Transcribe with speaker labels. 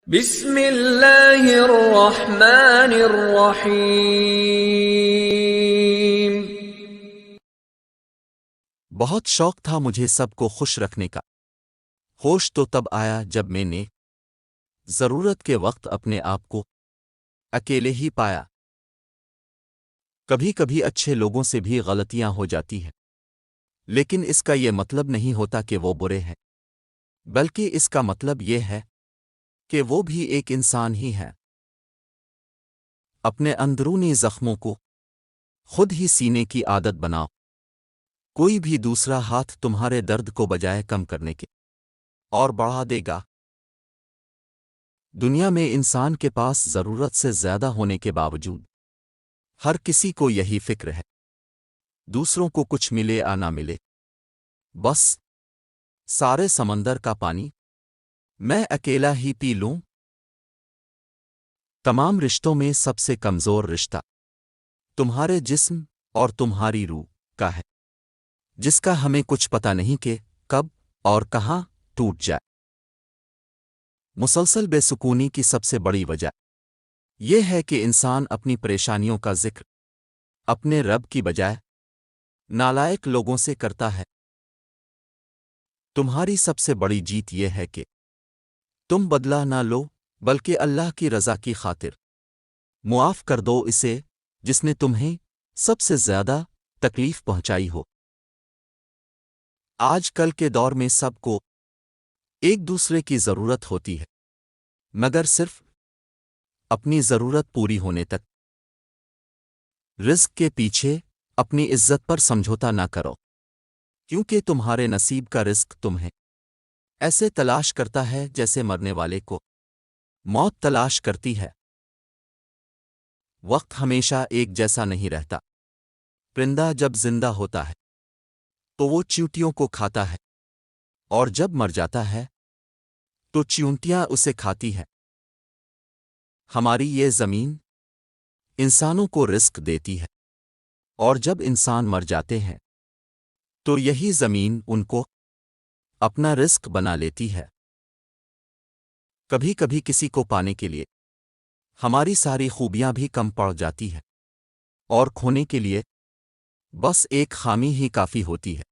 Speaker 1: بسم اللہ الرحمن الرحیم۔
Speaker 2: بہت شوق تھا مجھے سب کو خوش رکھنے کا، ہوش تو تب آیا جب میں نے ضرورت کے وقت اپنے آپ کو اکیلے ہی پایا۔ کبھی کبھی اچھے لوگوں سے بھی غلطیاں ہو جاتی ہیں، لیکن اس کا یہ مطلب نہیں ہوتا کہ وہ برے ہیں، بلکہ اس کا مطلب یہ ہے کہ وہ بھی ایک انسان ہی ہے۔ اپنے اندرونی زخموں کو خود ہی سینے کی عادت بناؤ، کوئی بھی دوسرا ہاتھ تمہارے درد کو بجائے کم کرنے کے اور بڑھا دے گا۔ دنیا میں انسان کے پاس ضرورت سے زیادہ ہونے کے باوجود ہر کسی کو یہی فکر ہے، دوسروں کو کچھ ملے یا نہ ملے، بس سارے سمندر کا پانی میں اکیلا ہی پی لوں۔ تمام رشتوں میں سب سے کمزور رشتہ تمہارے جسم اور تمہاری روح کا ہے، جس کا ہمیں کچھ پتہ نہیں کہ کب اور کہاں ٹوٹ جائے۔ مسلسل بے سکونی کی سب سے بڑی وجہ یہ ہے کہ انسان اپنی پریشانیوں کا ذکر اپنے رب کی بجائے نالائق لوگوں سے کرتا ہے۔ تمہاری سب سے بڑی جیت یہ ہے کہ تم بدلہ نہ لو، بلکہ اللہ کی رضا کی خاطر معاف کر دو اسے جس نے تمہیں سب سے زیادہ تکلیف پہنچائی ہو۔ آج کل کے دور میں سب کو ایک دوسرے کی ضرورت ہوتی ہے، مگر صرف اپنی ضرورت پوری ہونے تک۔ رزق کے پیچھے اپنی عزت پر سمجھوتا نہ کرو، کیونکہ تمہارے نصیب کا رزق تمہیں ایسے تلاش کرتا ہے جیسے مرنے والے کو موت تلاش کرتی ہے۔ وقت ہمیشہ ایک جیسا نہیں رہتا۔ پرندہ جب زندہ ہوتا ہے تو وہ چیونٹیوں کو کھاتا ہے، اور جب مر جاتا ہے تو چیونٹیاں اسے کھاتی ہے۔ ہماری یہ زمین انسانوں کو رزق دیتی ہے، اور جب انسان مر جاتے ہیں تو یہی زمین ان کو اپنا رزق بنا لیتی ہے۔ کبھی کبھی کسی کو پانے کے لیے ہماری ساری خوبیاں بھی کم پڑ جاتی ہیں، اور کھونے کے لیے بس ایک خامی ہی کافی ہوتی ہے۔